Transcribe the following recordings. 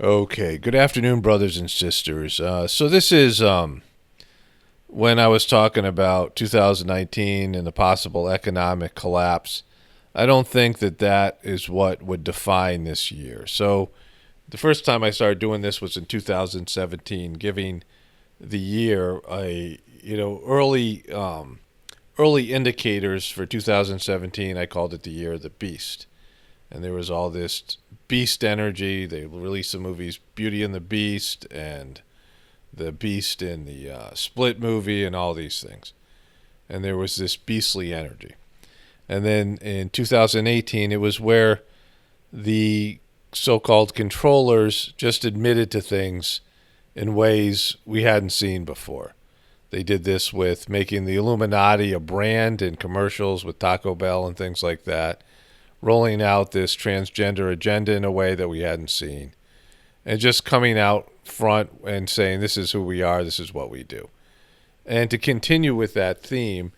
Okay, good afternoon, brothers and sisters. So this is when I was talking about 2019 and the possible economic collapse. I don't think that that is what would define this year. So the first time I started doing this was in 2017, giving the year a early indicators for 2017. I called it the year of the beast, and there was all this beast energy. They released the movies Beauty and the Beast and the Beast in the Split movie and all these things. And there was this beastly energy. And then in 2018, it was where the so-called controllers just admitted to things in ways we hadn't seen before. They did this with making the Illuminati a brand in commercials with Taco Bell and things like that, rolling out this transgender agenda in a way that we hadn't seen, and just coming out front and saying, this is who we are, this is what we do. And to continue with that theme,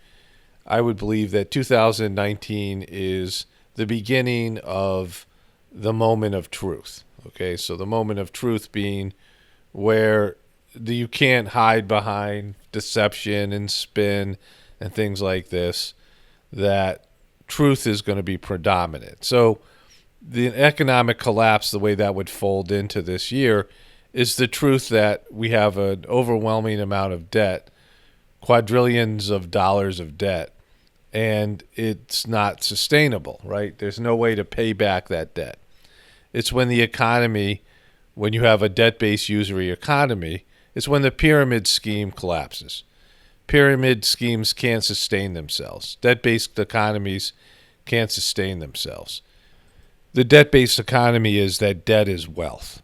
I would believe that 2019 is the beginning of the moment of truth. Okay, so the moment of truth being where you can't hide behind deception and spin and things like this, that truth is going to be predominant. So the economic collapse, the way that would fold into this year, is the truth that we have an overwhelming amount of debt, quadrillions of dollars of debt, and it's not sustainable, right? There's no way to pay back that debt. It's when the economy, when you have a debt-based usury economy, it's when the pyramid scheme collapses. Pyramid schemes can't sustain themselves. Debt-based economies can't sustain themselves. The debt-based economy is that debt is wealth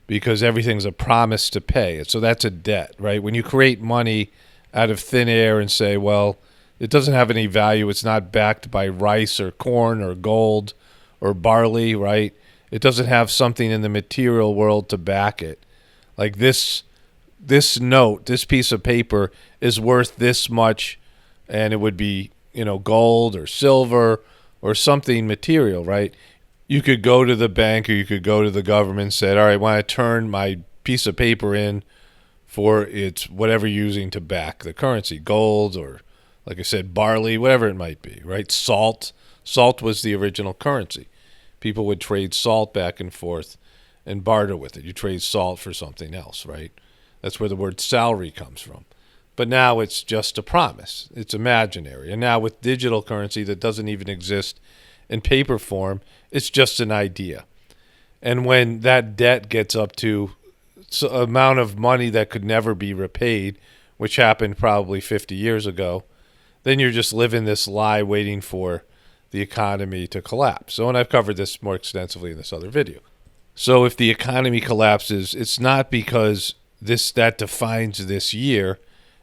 because everything's a promise to pay. So that's a debt, right? When you create money out of thin air and say, well, it doesn't have any value, it's not backed by rice or corn or gold or barley, right? It doesn't have something in the material world to back it. Like this note, this piece of paper is worth this much, and it would be, gold or silver or something material, right? You could go to the bank or you could go to the government and say, all right, I want to turn my piece of paper in for its whatever you're using to back the currency, gold or, like I said, barley, whatever it might be, right? Salt. Salt was the original currency. People would trade salt back and forth and barter with it. You trade salt for something else, right? That's where the word salary comes from. But now it's just a promise. It's imaginary. And now with digital currency that doesn't even exist in paper form, it's just an idea. And when that debt gets up to an amount of money that could never be repaid, which happened probably 50 years ago, then you're just living this lie waiting for the economy to collapse. So, and I've covered this more extensively in this other video. So if the economy collapses, it's not because that defines this year.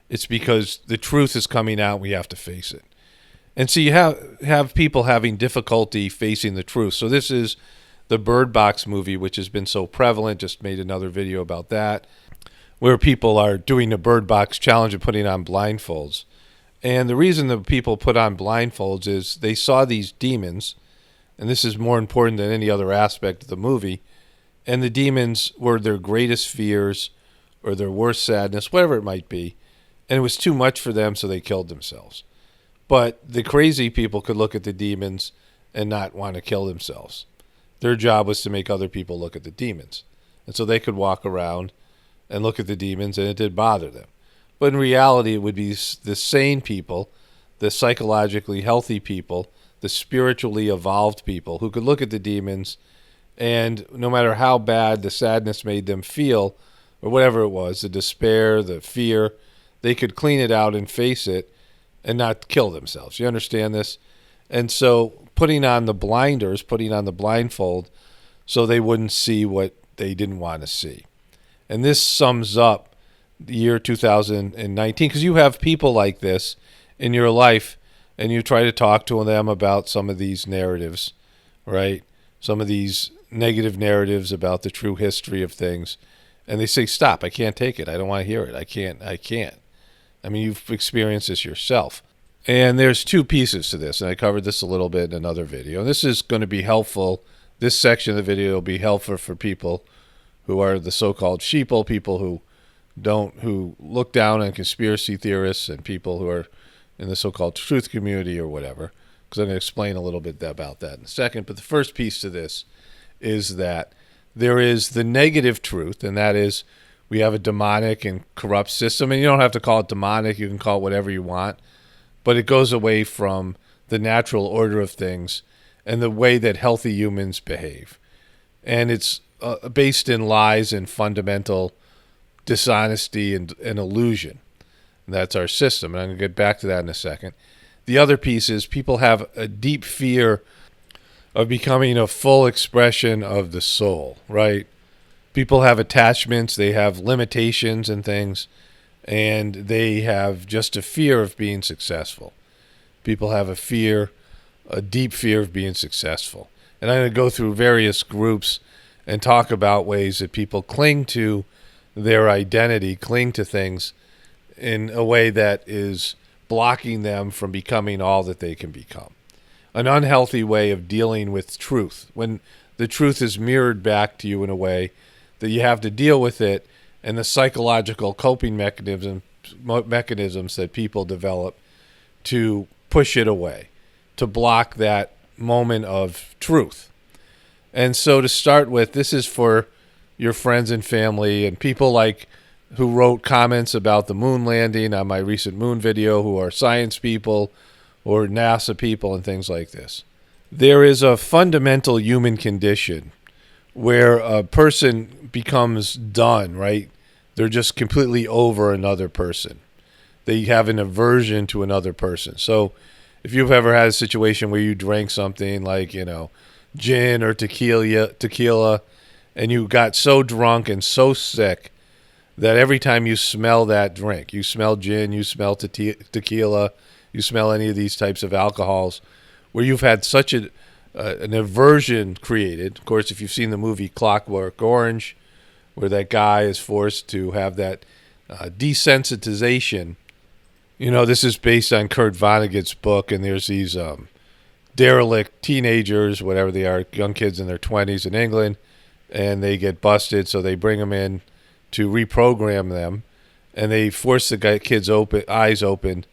It's because the truth is coming out. We have to face it. And so you have people having difficulty facing the truth. So this is the Bird Box movie, which has been so prevalent. Just made another video about that, where people are doing the Bird Box challenge and putting on blindfolds. And the reason that people put on blindfolds is they saw these demons, and this is more important than any other aspect of the movie, and the demons were their greatest fears or their worst sadness, whatever it might be, and it was too much for them, so they killed themselves. But the crazy people could look at the demons and not want to kill themselves. Their job was to make other people look at the demons. And so they could walk around and look at the demons, and it did bother them. But in reality, it would be the sane people, the psychologically healthy people, the spiritually evolved people who could look at the demons, and no matter how bad the sadness made them feel, or whatever it was, the despair, the fear, they could clean it out and face it and not kill themselves. You understand this? And so putting on the blinders, putting on the blindfold, so they wouldn't see what they didn't want to see. And this sums up the year 2019, because you have people like this in your life, and you try to talk to them about some of these narratives, right? Some of these negative narratives about the true history of things. And they say, stop, I can't take it. I don't want to hear it. I can't. I mean, you've experienced this yourself. And there's two pieces to this, and I covered this a little bit in another video. And this is going to be helpful. This section of the video will be helpful for people who are the so-called sheeple, people who look down on conspiracy theorists, and people who are in the so-called truth community or whatever, because I'm going to explain a little bit about that in a second. But the first piece to this is that there is the negative truth, and that is we have a demonic and corrupt system. And you don't have to call it demonic. You can call it whatever you want. But it goes away from the natural order of things and the way that healthy humans behave. And it's based in lies and fundamental dishonesty and illusion. And that's our system. And I'm going to get back to that in a second. The other piece is people have a deep fear of becoming a full expression of the soul, right? People have attachments, they have limitations and things, and they have just a fear of being successful. People have a deep fear of being successful. And I'm going to go through various groups and talk about ways that people cling to their identity, cling to things in a way that is blocking them from becoming all that they can become. An unhealthy way of dealing with truth, when the truth is mirrored back to you in a way that you have to deal with it, and the psychological coping mechanisms that people develop to push it away, to block that moment of truth. And so to start with, this is for your friends and family and people like who wrote comments about the moon landing on my recent moon video, who are science people or NASA people and things like this. There is a fundamental human condition where a person becomes done, right? They're just completely over another person. They have an aversion to another person. So if you've ever had a situation where you drank something like, gin or tequila, and you got so drunk and so sick that every time you smell that drink, you smell gin, you smell tequila, you smell any of these types of alcohols, where you've had such an aversion created. Of course, if you've seen the movie Clockwork Orange, where that guy is forced to have that desensitization. This is based on Kurt Vonnegut's book, and there's these derelict teenagers, whatever they are, young kids in their 20s in England, and they get busted, so they bring them in to reprogram them, and they force the kids' eyes open,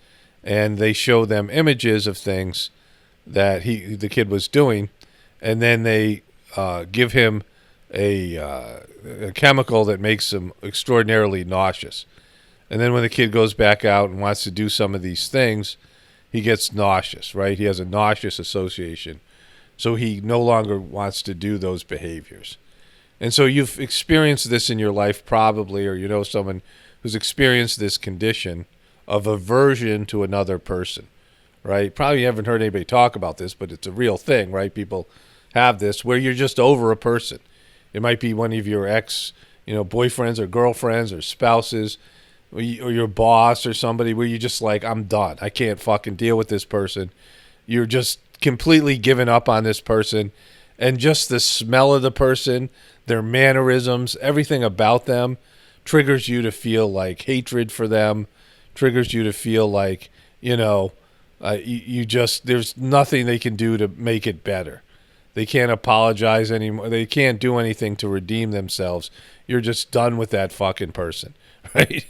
and they show them images of things that the kid was doing, and then they give him a chemical that makes him extraordinarily nauseous. And then when the kid goes back out and wants to do some of these things, he gets nauseous, right? He has a nauseous association. So he no longer wants to do those behaviors. And so you've experienced this in your life probably, or you know someone who's experienced this condition of aversion to another person, right? Probably you haven't heard anybody talk about this, but it's a real thing, right? People have this where you're just over a person. It might be one of your ex, boyfriends or girlfriends or spouses, or your boss or somebody where you're just like, I'm done. I can't fucking deal with this person. You're just completely given up on this person. And just the smell of the person, their mannerisms, everything about them triggers you to feel like hatred for them, triggers you to feel like, there's nothing they can do to make it better. They can't apologize anymore. They can't do anything to redeem themselves. You're just done with that fucking person, right?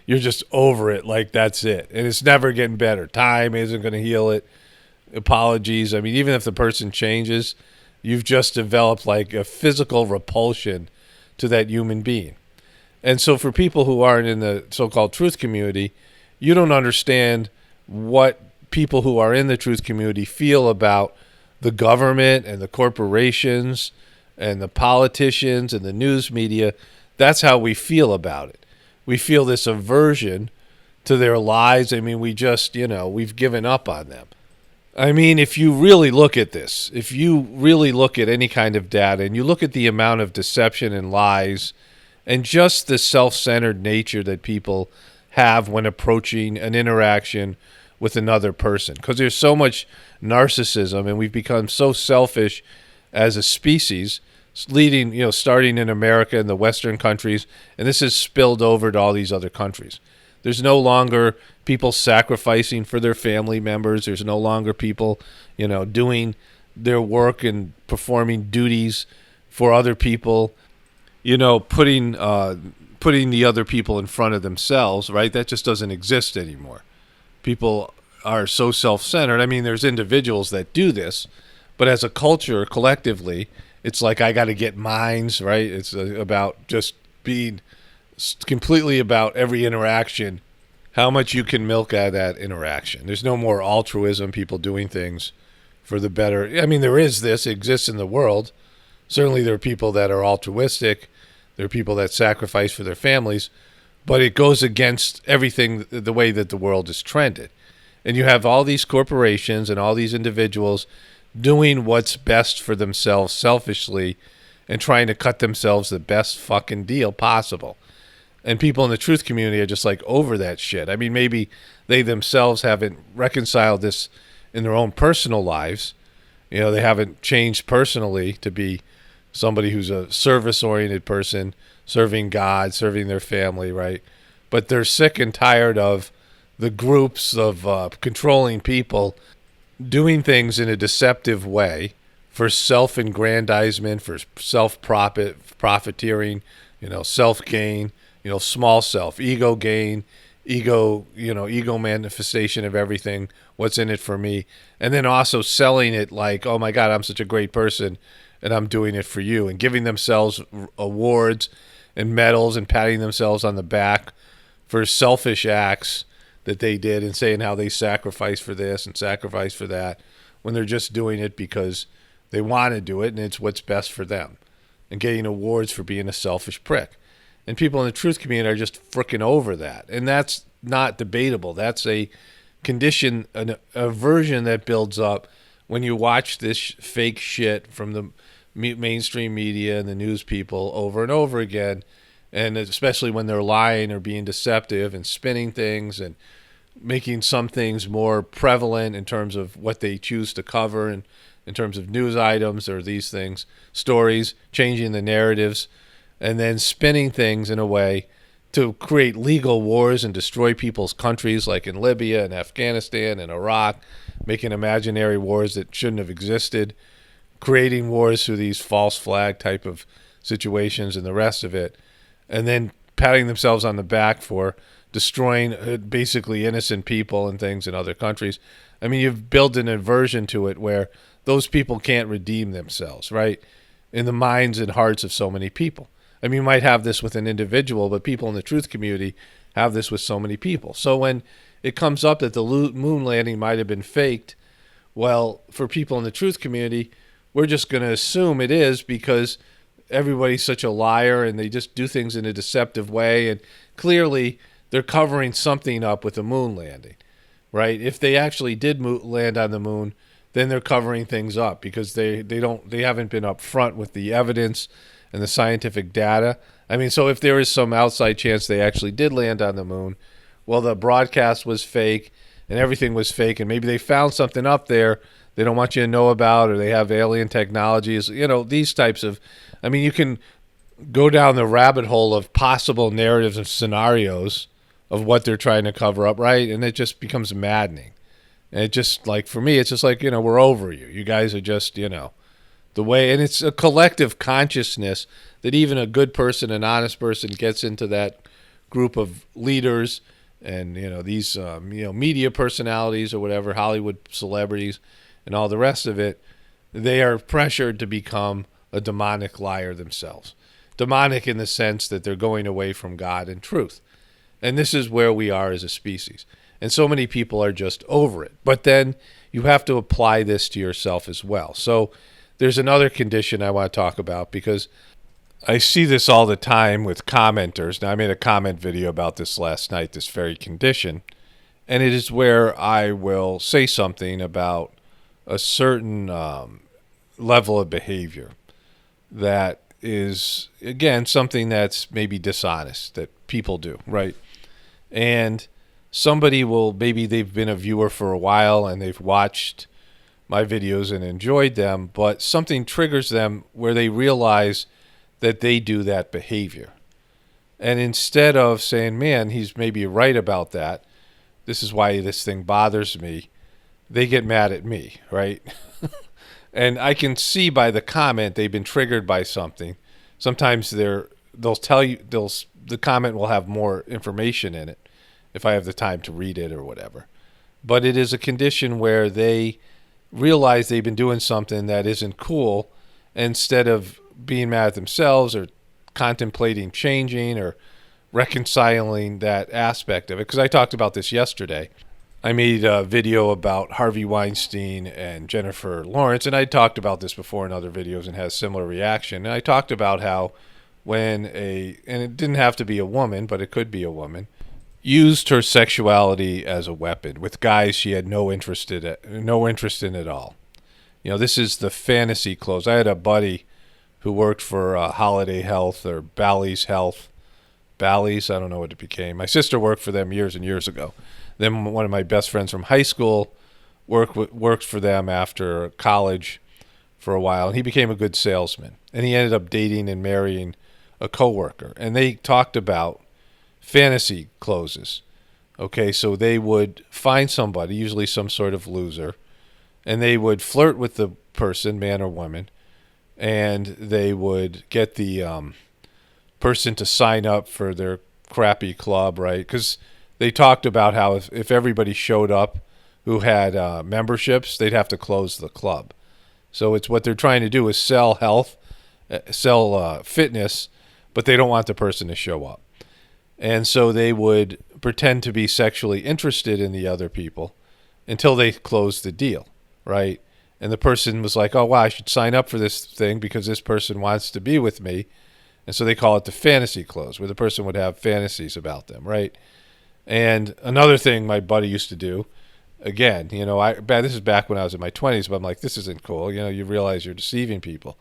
You're just over it, like that's it. And it's never getting better. Time isn't going to heal it. Apologies. I mean, even if the person changes, you've just developed like a physical repulsion to that human being. And so for people who aren't in the so-called truth community, you don't understand what people who are in the truth community feel about the government and the corporations and the politicians and the news media. That's how we feel about it. We feel this aversion to their lies. I mean, we just, we've given up on them. I mean, if you really look at this, if you really look at any kind of data and you look at the amount of deception and lies and just the self-centered nature that people have when approaching an interaction with another person, because there's so much narcissism and we've become so selfish as a species, starting in America and the Western countries, and this has spilled over to all these other countries. There's no longer people sacrificing for their family members. There's no longer people, doing their work and performing duties for other people. putting the other people in front of themselves, right? That just doesn't exist anymore. People are so self-centered. I mean, there's individuals that do this, but as a culture, collectively, it's like I got to get mines, right? It's about just being completely about every interaction, how much you can milk out of that interaction. There's no more altruism, people doing things for the better. I mean, there is this, it exists in the world. Certainly there are people that are altruistic. There are people that sacrifice for their families, but it goes against everything, the way that the world is trended. And you have all these corporations and all these individuals doing what's best for themselves selfishly and trying to cut themselves the best fucking deal possible. And people in the truth community are just like over that shit. I mean, maybe they themselves haven't reconciled this in their own personal lives. You know, they haven't changed personally to be somebody who's a service-oriented person, serving God, serving their family, right? But they're sick and tired of the groups of controlling people doing things in a deceptive way for self-aggrandizement, for self-profiteering, self-gain, small self, ego gain, ego manifestation of everything, what's in it for me, and then also selling it like, oh my God, I'm such a great person and I'm doing it for you, and giving themselves awards and medals and patting themselves on the back for selfish acts that they did and saying how they sacrificed for this and sacrificed for that when they're just doing it because they want to do it and it's what's best for them, and getting awards for being a selfish prick. And people in the truth community are just freaking over that. And that's not debatable. That's a condition, a version that builds up when you watch this fake shit from the mainstream media and the news people over and over again, and especially when they're lying or being deceptive and spinning things and making some things more prevalent in terms of what they choose to cover and in terms of news items or these things, stories, changing the narratives, and then spinning things in a way to create legal wars and destroy people's countries like in Libya and Afghanistan and Iraq, making imaginary wars that shouldn't have existed, creating wars through these false flag type of situations and the rest of it, and then patting themselves on the back for destroying basically innocent people and things in other countries. I mean, you've built an aversion to it where those people can't redeem themselves, right? In the minds and hearts of so many people. I mean, you might have this with an individual, but people in the truth community have this with so many people. So when it comes up that the moon landing might have been faked, well, for people in the truth community, we're just going to assume it is because everybody's such a liar and they just do things in a deceptive way. And clearly they're covering something up with the moon landing, right? If they actually did land on the moon, then they're covering things up because they haven't been upfront with the evidence and the scientific data. I mean, so if there is some outside chance they actually did land on the moon, well, the broadcast was fake and everything was fake, and maybe they found something up there they don't want you to know about, or they have alien technologies, these types of, I mean, you can go down the rabbit hole of possible narratives and scenarios of what they're trying to cover up, right? And it just becomes maddening. And it just, like, for me, it's just like, we're over you. You guys are just, the way, and it's a collective consciousness that even a good person, an honest person gets into that group of leaders and, these, media personalities or whatever, Hollywood celebrities and all the rest of it, they are pressured to become a demonic liar themselves. Demonic in the sense that they're going away from God and truth. And this is where we are as a species. And so many people are just over it. But then you have to apply this to yourself as well. So there's another condition I want to talk about because I see this all the time with commenters. Now, I made a comment video about this last night, this very condition. And it is where I will say something about a certain level of behavior that is, again, something that's maybe dishonest that people do, right? And somebody will, maybe they've been a viewer for a while and they've watched my videos and enjoyed them, but something triggers them where they realize that they do that behavior. And instead of saying, man, he's maybe right about that, this is why this thing bothers me, they get mad at me, right? And I can see by the comment they've been triggered by something. Sometimes they're they'll tell you, the comment will have more information in it if I have the time to read it or whatever. But it is a condition where they realize they've been doing something that isn't cool, instead of being mad at themselves or contemplating changing or reconciling that aspect of it. Because I talked about this yesterday. I made a video about Harvey Weinstein and Jennifer Lawrence, and I talked about this before in other videos and had a similar reaction. And I talked about how when and it didn't have to be a woman, but it could be a woman, used her sexuality as a weapon with guys she had no interest in at all. You know, this is the fantasy clothes. I had a buddy who worked for Holiday Health or Bally's Health. Bally's, I don't know what it became. My sister worked for them years and years ago. Then one of my best friends from high school worked for them after college for a while, and he became a good salesman. And he ended up dating and marrying a coworker. And they talked about fantasy clothes. Okay, so they would find somebody, usually some sort of loser, and they would flirt with the person, man or woman, and they would get the person to sign up for their crappy club, right? Because they talked about how if everybody showed up who had memberships, they'd have to close the club. So it's what they're trying to do is sell health, sell fitness, but they don't want the person to show up. And so they would pretend to be sexually interested in the other people until they closed the deal, right? And the person was like, oh, wow, I should sign up for this thing because this person wants to be with me. And so they call it the fantasy clothes, where the person would have fantasies about them, right? And another thing my buddy used to do, again, you know, this is back when I was in my 20s, but I'm like, this isn't cool. You know, you realize you're deceiving people.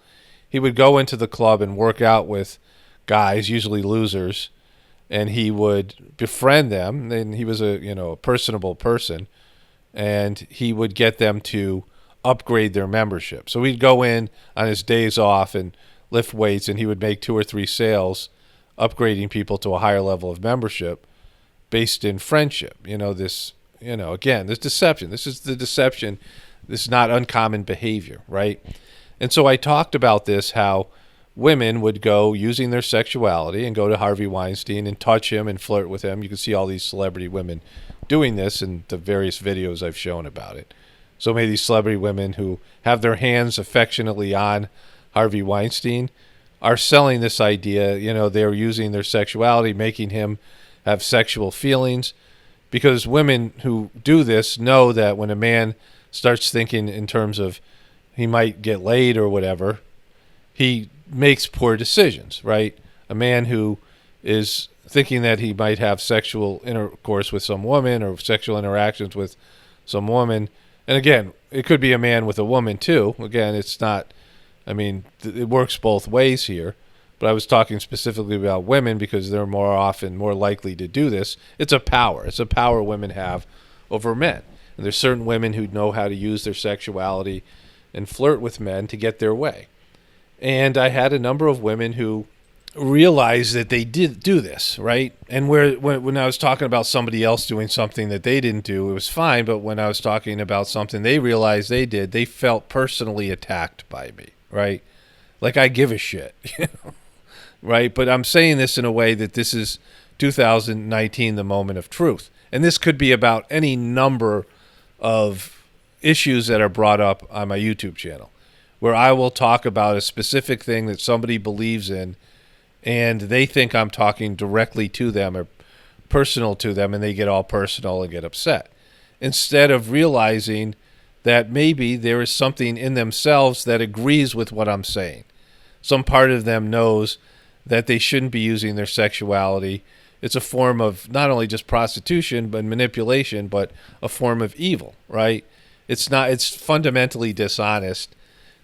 He would go into the club and work out with guys, usually losers, and he would befriend them. And he was a personable person, and he would get them to upgrade their membership. So we'd go in on his days off and lift weights, and he would make 2 or 3 sales, upgrading people to a higher level of membership based in friendship. Again, this deception. This is the deception. This is not uncommon behavior, right? And so I talked about this, how women would go using their sexuality and go to Harvey Weinstein and touch him and flirt with him. You can see all these celebrity women doing this in the various videos I've shown about it. So many of these celebrity women who have their hands affectionately on Harvey Weinstein are selling this idea, they're using their sexuality, making him have sexual feelings, because women who do this know that when a man starts thinking in terms of he might get laid or whatever, he makes poor decisions, right? A man who is thinking that he might have sexual intercourse with some woman or sexual interactions with some woman, and again, it could be a man with a woman too. Again, it's not, it works both ways here. But I was talking specifically about women because they're more likely to do this. It's a power. It's a power women have over men. And there's certain women who know how to use their sexuality and flirt with men to get their way. And I had a number of women who realized that they did do this, right? And when I was talking about somebody else doing something that they didn't do, it was fine. But when I was talking about something they realized they did, they felt personally attacked by me, right? Like I give a shit, right? But I'm saying this in a way that this is 2019, the moment of truth. And this could be about any number of issues that are brought up on my YouTube channel, where I will talk about a specific thing that somebody believes in, and they think I'm talking directly to them or personal to them, and they get all personal and get upset, instead of realizing that maybe there is something in themselves that agrees with what I'm saying. Some part of them knows that they shouldn't be using their sexuality. It's a form of not only just prostitution, but manipulation, but a form of evil, right? It's fundamentally dishonest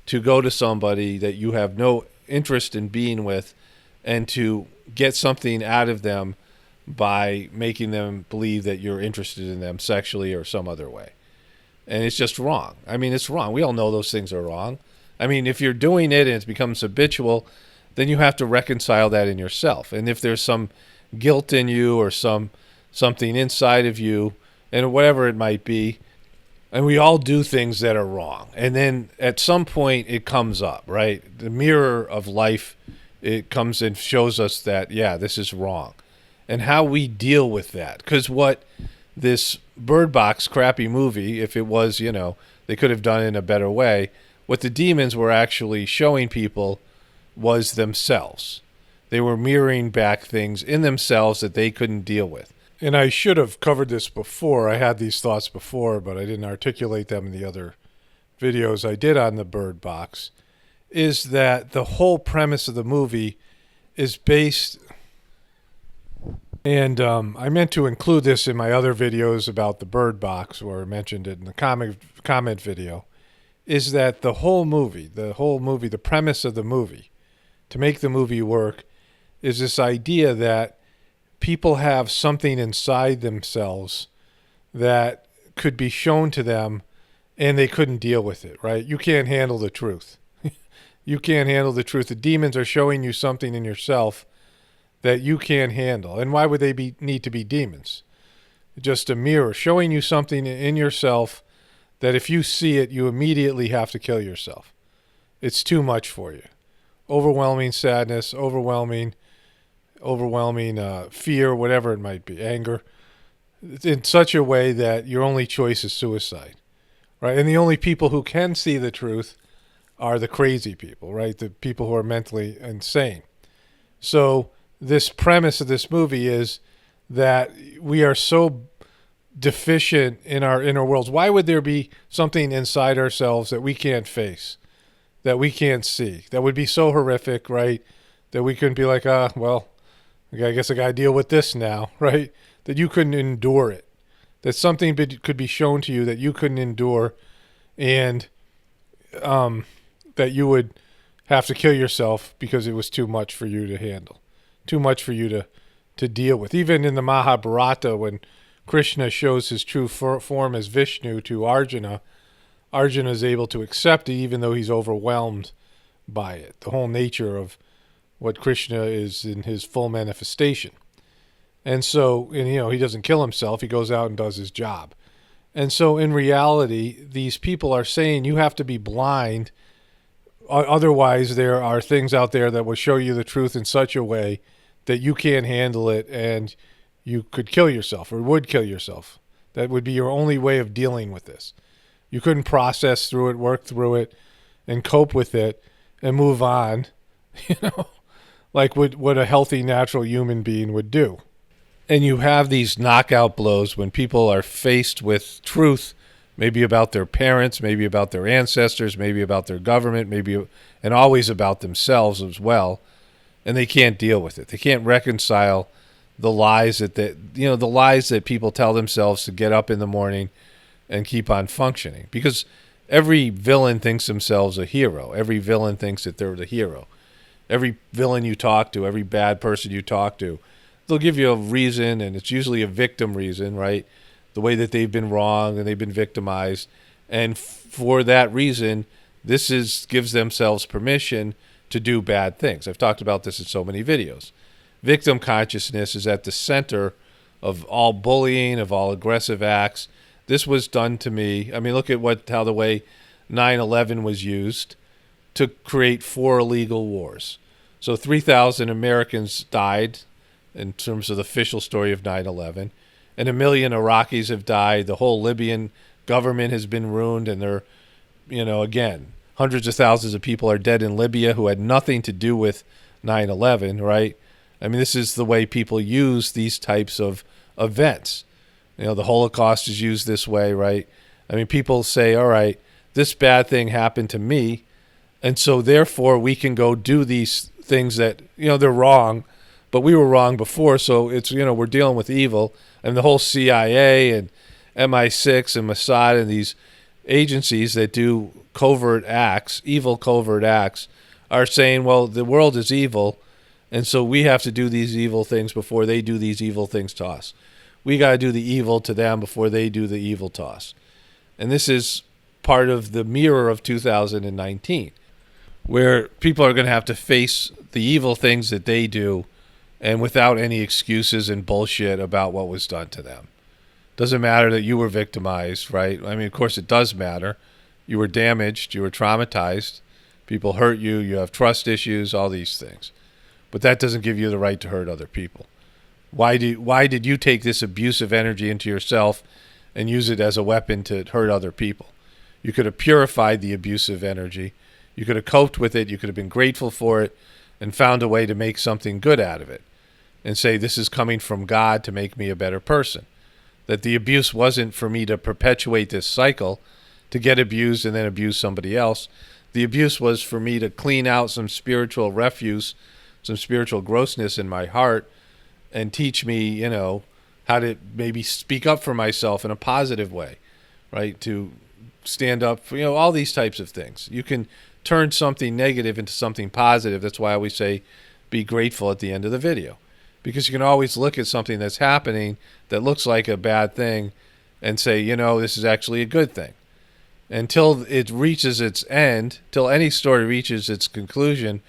to go to somebody that you have no interest in being with and to get something out of them by making them believe that you're interested in them sexually or some other way. And it's just wrong. It's wrong. We all know those things are wrong. If you're doing it and it becomes habitual, then you have to reconcile that in yourself. And if there's some guilt in you or something inside of you, and whatever it might be, and we all do things that are wrong. And then at some point it comes up, right? The mirror of life it comes and shows us that, yeah, this is wrong. And how we deal with that. Because what this Bird Box crappy movie, if it was, they could have done it in a better way, what the demons were actually showing people was themselves. They were mirroring back things in themselves that they couldn't deal with. And I should have covered this before. I had these thoughts before, but I didn't articulate them in the other videos I did on the Bird Box, is that the whole premise of the movie is based... And I meant to include this in my other videos about the Bird Box, or I mentioned it in the comment video, is that the premise of the movie, to make the movie work, is this idea that people have something inside themselves that could be shown to them and they couldn't deal with it, right? You can't handle the truth. You can't handle the truth. The demons are showing you something in yourself that you can't handle. And why would they need to be demons? Just a mirror showing you something in yourself that if you see it, you immediately have to kill yourself. It's too much for you. Overwhelming sadness, overwhelming fear, whatever it might be, anger, in such a way that your only choice is suicide, right? And the only people who can see the truth are the crazy people, right? The people who are mentally insane. So this premise of this movie is that we are so deficient in our inner worlds. Why would there be something inside ourselves that we can't face, that we can't see, that would be so horrific, right? That we couldn't be like, well, I guess I got to deal with this now, right? That you couldn't endure it. That something could be shown to you that you couldn't endure, and that you would have to kill yourself because it was too much for you to handle. Too much for you to deal with. Even in the Mahabharata, when Krishna shows his true form as Vishnu to Arjuna, Arjuna is able to accept it even though he's overwhelmed by it. The whole nature of what Krishna is in his full manifestation. And so, he doesn't kill himself. He goes out and does his job. And so in reality, these people are saying you have to be blind. Otherwise, there are things out there that will show you the truth in such a way that you can't handle it and you could kill yourself or would kill yourself. That would be your only way of dealing with this. You couldn't process through it, work through it, and cope with it and move on, like what a healthy, natural human being would do. And you have these knockout blows when people are faced with truth, maybe about their parents, maybe about their ancestors, maybe about their government, and always about themselves as well, and they can't deal with it. They can't reconcile the lies the lies that people tell themselves to get up in the morning and keep on functioning. Because every villain thinks themselves a hero. Every villain thinks that they're the hero. Every villain you talk to, every bad person you talk to, they'll give you a reason, and it's usually a victim reason, right? The way that they've been wronged and they've been victimized. And for that reason, gives themselves permission to do bad things. I've talked about this in so many videos. Victim consciousness is at the center of all bullying, of all aggressive acts. This was done to me. I mean, look at how the way 9/11 was used to create 4 illegal wars. So 3,000 Americans died in terms of the official story of 9/11. And 1 million Iraqis have died. The whole Libyan government has been ruined. And they're, again, hundreds of thousands of people are dead in Libya who had nothing to do with 9/11, right? I mean, this is the way people use these types of events. The Holocaust is used this way, right? I mean, people say, all right, this bad thing happened to me, and so therefore we can go do these things that, they're wrong, but we were wrong before, so it's, we're dealing with evil. And the whole CIA and MI6 and Mossad and these agencies that do covert acts, evil covert acts, are saying, well, the world is evil, and so we have to do these evil things before they do these evil things to us. We got to do the evil to them before they do the evil to us. And this is part of the mirror of 2019, where people are going to have to face the evil things that they do, and without any excuses and bullshit about what was done to them. Doesn't matter that you were victimized, right? I mean, of course it does matter. You were damaged, you were traumatized, people hurt you, you have trust issues, all these things. but that doesn't give you the right to hurt other people. Why did you take this abusive energy into yourself and use it as a weapon to hurt other people? You could have purified the abusive energy. You could have coped with it. You could have been grateful for it and found a way to make something good out of it and say, this is coming from God to make me a better person. That the abuse wasn't for me to perpetuate this cycle, to get abused and then abuse somebody else. The abuse was for me to clean out some spiritual refuse, some spiritual grossness in my heart, and teach me, how to maybe speak up for myself in a positive way, right? To stand up for, all these types of things. You can turn something negative into something positive. That's why I always say be grateful at the end of the video, because you can always look at something that's happening that looks like a bad thing and say, this is actually a good thing. Until it reaches its end, till any story reaches its conclusion,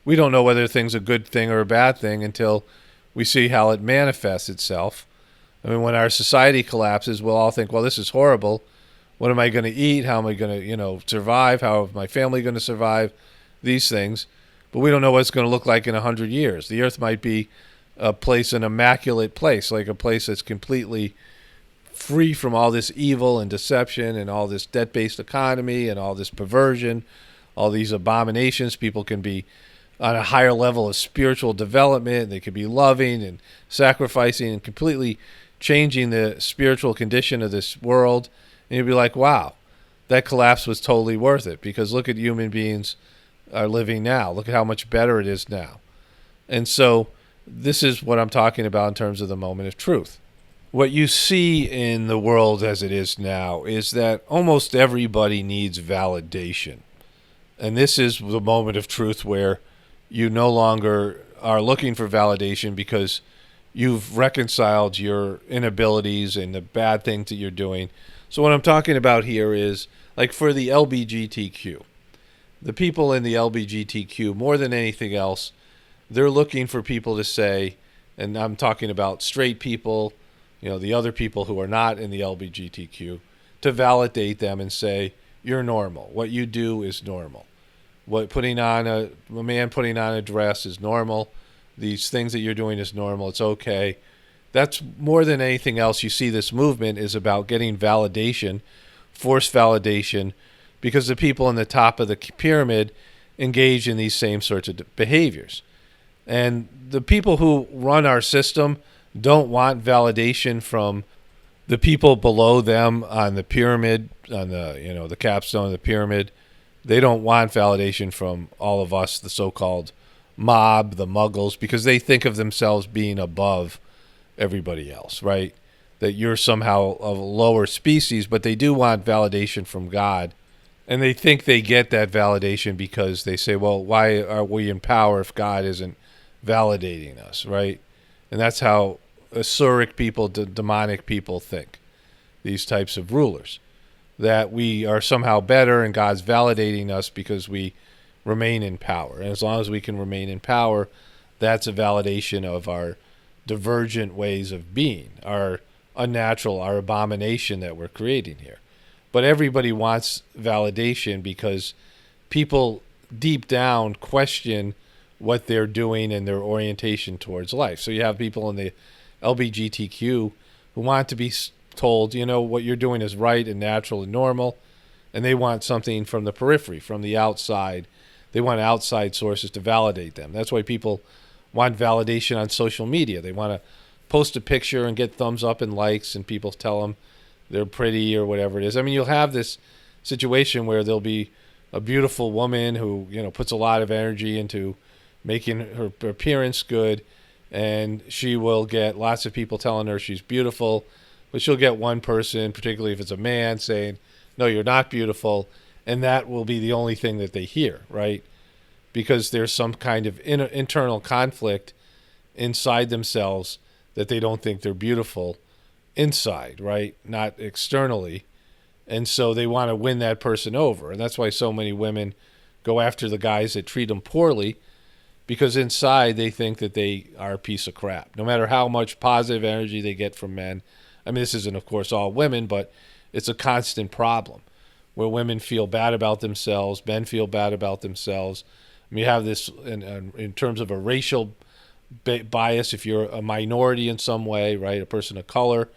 we don't know whether a thing's a good thing or a bad thing until we see how it manifests itself. I mean, when our society collapses, we'll all think, well, this is horrible. What am I going to eat? How am I going to, survive? How is my family going to survive? These things. But we don't know what it's going to look like in 100 years. The earth might be a place, an immaculate place, like a place that's completely free from all this evil and deception and all this debt-based economy and all this perversion, all these abominations. People can be on a higher level of spiritual development. They could be loving and sacrificing and completely changing the spiritual condition of this world. And you'd be like, wow, that collapse was totally worth it, because look at human beings are living now. Look at how much better it is now. And so this is what I'm talking about in terms of the moment of truth. What you see in the world as it is now is that almost everybody needs validation. And this is the moment of truth where you no longer are looking for validation because you've reconciled your inabilities and the bad things that you're doing. So what I'm talking about here is, like, for the LGBTQ, the people in the LGBTQ, more than anything else, they're looking for people to say, and I'm talking about straight people, the other people who are not in the LGBTQ, to validate them and say, you're normal. What you do is normal. What a man putting on a dress is normal. These things that you're doing is normal. It's okay. That's more than anything else. You see, this movement is about getting validation, forced validation, because the people in the top of the pyramid engage in these same sorts of behaviors. And the people who run our system don't want validation from the people below them on the pyramid, on the capstone of the pyramid. They don't want validation from all of us, the so-called mob, the muggles, because they think of themselves being above everybody else, right? That you're somehow a lower species, but they do want validation from God. And they think they get that validation because they say, well, why are we in power if God isn't validating us, right? And that's how Asuric people, demonic people think, these types of rulers, that we are somehow better and God's validating us because we remain in power. And as long as we can remain in power, that's a validation of our divergent ways of being, our unnatural, our abomination that we're creating here. But everybody wants validation because people deep down question what they're doing and their orientation towards life. So you have people in the LGBTQ who want to be told, what you're doing is right and natural and normal, and they want something from the periphery, from the outside. They want outside sources to validate them. That's why people want validation on social media. They want to post a picture and get thumbs up and likes, and people tell them they're pretty or whatever it is. I mean, you'll have this situation where there'll be a beautiful woman who, puts a lot of energy into making her appearance good, and she will get lots of people telling her she's beautiful, but she'll get one person, particularly if it's a man, saying, no, you're not beautiful, and that will be the only thing that they hear, right? Because there's some kind of internal conflict inside themselves that they don't think they're beautiful inside, right? Not externally. And so they want to win that person over. And that's why so many women go after the guys that treat them poorly, because inside they think that they are a piece of crap. No matter how much positive energy they get from men. I mean, this isn't, of course, all women, but it's a constant problem where women feel bad about themselves, men feel bad about themselves. You have this in terms of a racial bias. If you're a minority in some way, right, a person of color,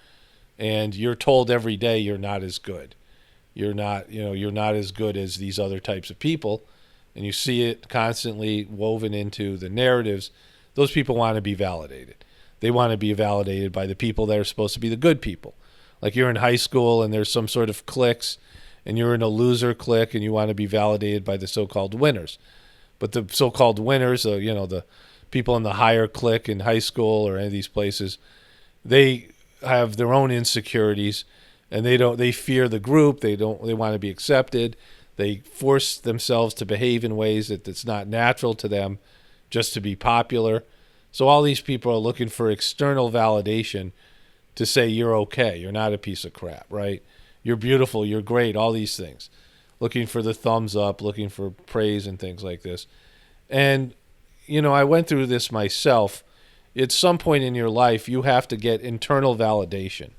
and you're told every day you're not as good. You're not as good as these other types of people, and you see it constantly woven into the narratives. Those people want to be validated. They want to be validated by the people that are supposed to be the good people. Like you're in high school and there's some sort of cliques, and you're in a loser clique, and you want to be validated by the so-called winners. But the so-called winners, the people in the higher clique in high school or any of these places, they have their own insecurities, and they fear the group. They want to be accepted. They force themselves to behave in ways that it's not natural to them just to be popular. So all these people are looking for external validation to say you're okay, you're not a piece of crap, right? You're beautiful, you're great, all these things. Looking for the thumbs up, looking for praise and things like this. And, I went through this myself. At some point in your life, you have to get internal validation.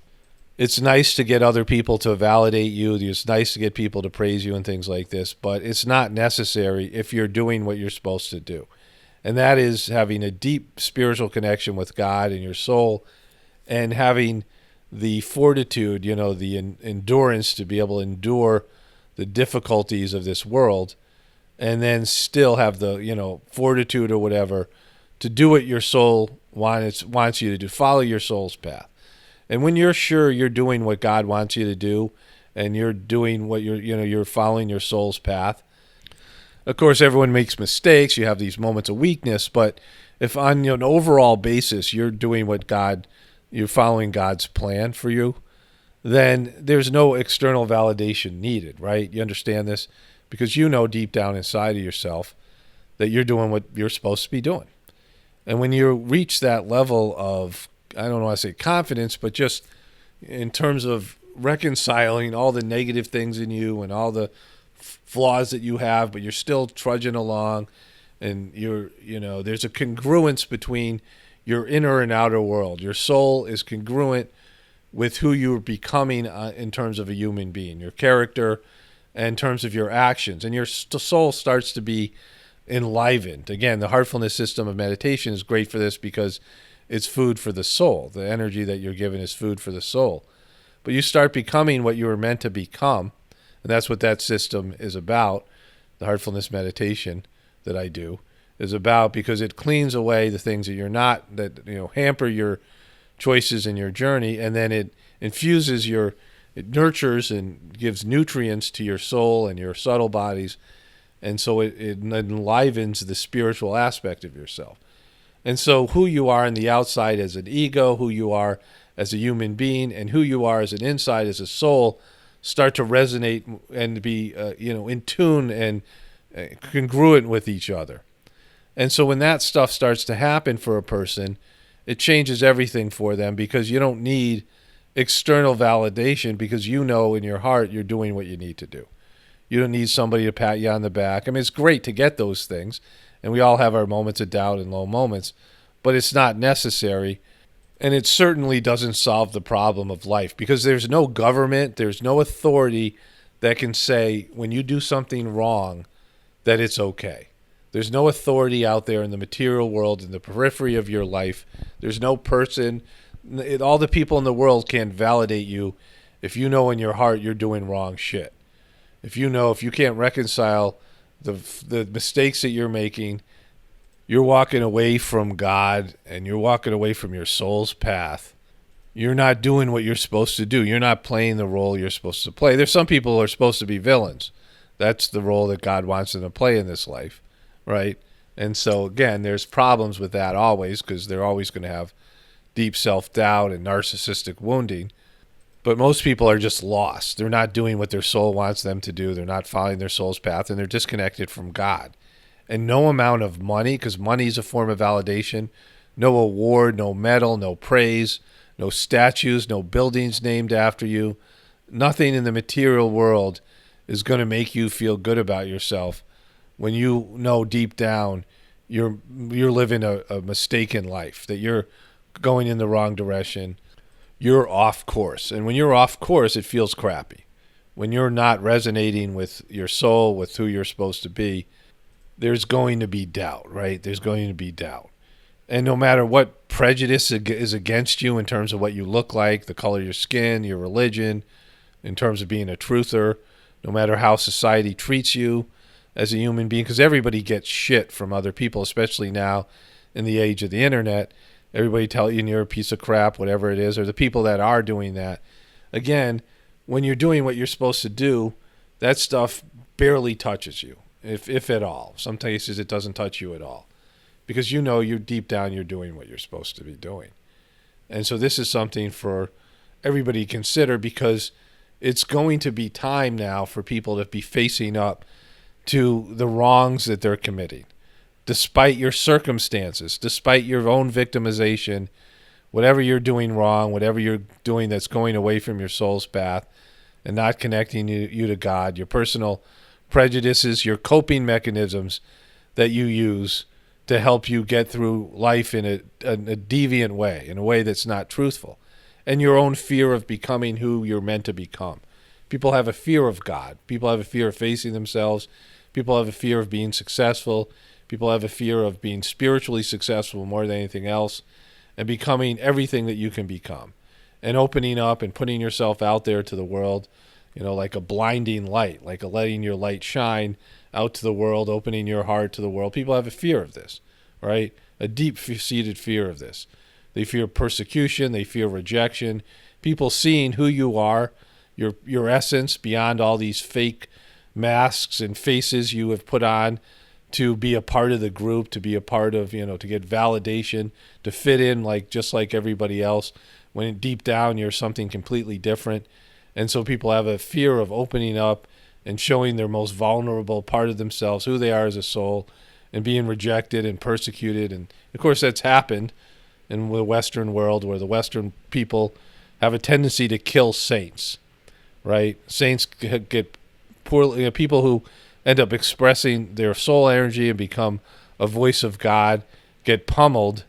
It's nice to get other people to validate you. It's nice to get people to praise you and things like this, but it's not necessary if you're doing what you're supposed to do. And that is having a deep spiritual connection with God and your soul, and having the fortitude, the endurance to be able to endure the difficulties of this world, and then still have the, fortitude or whatever to do what your soul wants you to do, follow your soul's path. And when you're sure you're doing what God wants you to do, and you're doing what you're following your soul's path. Of course, everyone makes mistakes. You have these moments of weakness, but if on an overall basis you're doing you're following God's plan for you, then there's no external validation needed, right? You understand this? Because deep down inside of yourself that you're doing what you're supposed to be doing. And when you reach that level of, I don't want to say confidence, but just in terms of reconciling all the negative things in you and all the flaws that you have, but you're still trudging along, and there's a congruence between your inner and outer world. Your soul is congruent with who you're becoming in terms of a human being, your character, and in terms of your actions. And your soul starts to be enlivened. Again, the heartfulness system of meditation is great for this because it's food for the soul. The energy that you're given is food for the soul. But you start becoming what you were meant to become, and that's what that system is about. The heartfulness meditation that I do is about, because it cleans away the things that you're not, that hamper your choices in your journey, and then it infuses it nurtures and gives nutrients to your soul and your subtle bodies, and so it enlivens the spiritual aspect of yourself. And so who you are on the outside as an ego, who you are as a human being, and who you are as an inside as a soul start to resonate and be in tune and congruent with each other. And so when that stuff starts to happen for a person, it changes everything for them, because you don't need external validation, because in your heart you're doing what you need to do. You don't need somebody to pat you on the back. I mean, it's great to get those things, and we all have our moments of doubt and low moments, but it's not necessary, and it certainly doesn't solve the problem of life, because there's no government, there's no authority that can say when you do something wrong that it's okay. There's no authority out there in the material world, in the periphery of your life. There's no person. All the people in the world can't validate you if you know in your heart you're doing wrong shit. If you can't reconcile the mistakes that you're making, you're walking away from God and you're walking away from your soul's path. You're not doing what you're supposed to do. You're not playing the role you're supposed to play. There's some people who are supposed to be villains. That's the role that God wants them to play in this life, right? And so, again, there's problems with that always, because they're always going to have deep self-doubt and narcissistic wounding. But most people are just lost. They're not doing what their soul wants them to do. They're not following their soul's path, and they're disconnected from God. And no amount of money, because money is a form of validation, no award, no medal, no praise, no statues, no buildings named after you, nothing in the material world is going to make you feel good about yourself when you know deep down you're living a mistaken life, that you're going in the wrong direction. You're off course. And when you're off course, it feels crappy. When you're not resonating with your soul, with who you're supposed to be, there's going to be doubt, right? There's going to be doubt. And no matter what prejudice is against you in terms of what you look like, the color of your skin, your religion, in terms of being a truther, no matter how society treats you as a human being, because everybody gets shit from other people, especially now in the age of the internet. Everybody telling you you're a piece of crap, whatever it is, or the people that are doing that. Again, when you're doing what you're supposed to do, that stuff barely touches you, if at all. Some cases it doesn't touch you at all, because you know you deep down you're doing what you're supposed to be doing. And so this is something for everybody to consider, because it's going to be time now for people to be facing up to the wrongs that they're committing. Despite your circumstances, despite your own victimization, whatever you're doing wrong, whatever you're doing that's going away from your soul's path and not connecting you to God, your personal prejudices, your coping mechanisms that you use to help you get through life in a deviant way, in a way that's not truthful, and your own fear of becoming who you're meant to become. People have a fear of God. People have a fear of facing themselves. People have a fear of being successful. People have a fear of being spiritually successful more than anything else, and becoming everything that you can become, and opening up and putting yourself out there to the world, like a blinding light, like letting your light shine out to the world, opening your heart to the world. People have a fear of this, right? A deep-seated fear of this. They fear persecution. They fear rejection. People seeing who you are, your essence, beyond all these fake masks and faces you have put on to be a part of the group, to be a part of, to get validation, to fit in just like everybody else, when deep down you're something completely different. And so people have a fear of opening up and showing their most vulnerable part of themselves, who they are as a soul, and being rejected and persecuted. And of course that's happened in the Western world, where the Western people have a tendency to kill saints, right? Saints get poorly, people who end up expressing their soul energy and become a voice of God get pummeled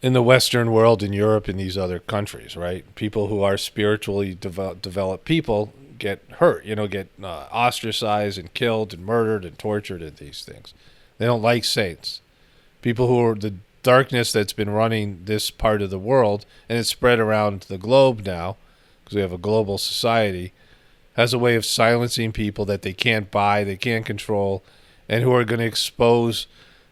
in the Western world, in Europe, and these other countries, right? People who are spiritually developed people get hurt, get ostracized and killed and murdered and tortured and these things. They don't like saints. People who are the darkness that's been running this part of the world, and it's spread around the globe now, because we have a global society, has a way of silencing people that they can't buy, they can't control, and who are going to expose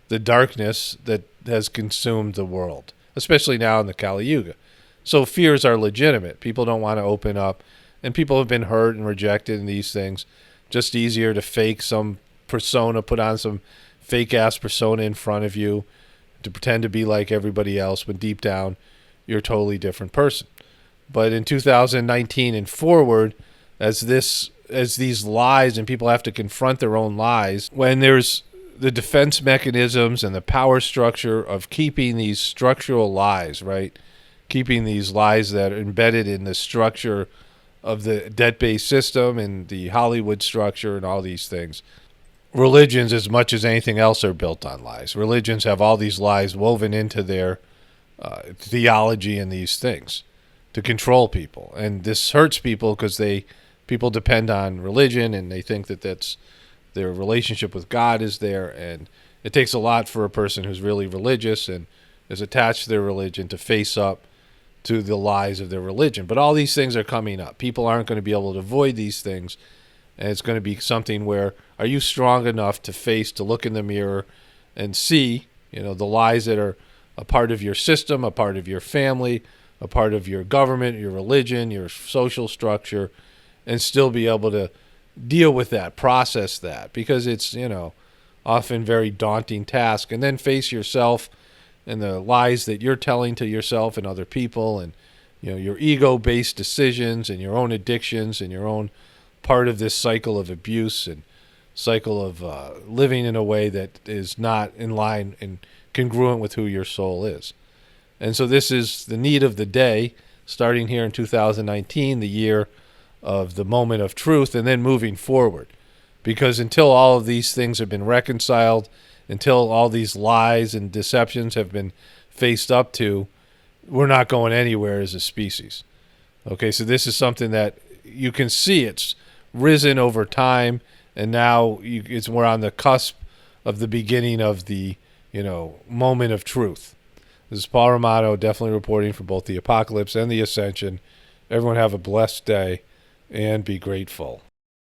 the darkness that has consumed the world, especially now in the Kali Yuga. So fears are legitimate. People don't want to open up, and people have been hurt and rejected in these things. Just easier to fake some persona, put on some fake-ass persona in front of you to pretend to be like everybody else, when deep down you're a totally different person. But in 2019 and forward, as these lies, and people have to confront their own lies, when there's the defense mechanisms and the power structure of keeping these structural lies, right? Keeping these lies that are embedded in the structure of the debt-based system and the Hollywood structure and all these things. Religions, as much as anything else, are built on lies. Religions have all these lies woven into their theology and these things to control people. And this hurts people, because people depend on religion, and they think that that's their relationship with God is there. And it takes a lot for a person who's really religious and is attached to their religion to face up to the lies of their religion. But all these things are coming up. People aren't going to be able to avoid these things. And it's going to be something where, are you strong enough to look in the mirror and see, the lies that are a part of your system, a part of your family, a part of your government, your religion, your social structure, and still be able to deal with that, process that, because it's, often very daunting task. And then face yourself and the lies that you're telling to yourself and other people, and, your ego-based decisions and your own addictions and your own part of this cycle of abuse and cycle of living in a way that is not in line and congruent with who your soul is. And so this is the need of the day, starting here in 2019, the year of the moment of truth, and then moving forward. Because until all of these things have been reconciled, until all these lies and deceptions have been faced up to, we're not going anywhere as a species. Okay, so this is something that you can see it's risen over time, and now we're on the cusp of the beginning of the, moment of truth. This is Paul Romano, definitely reporting for both the apocalypse and the ascension. Everyone have a blessed day and be grateful.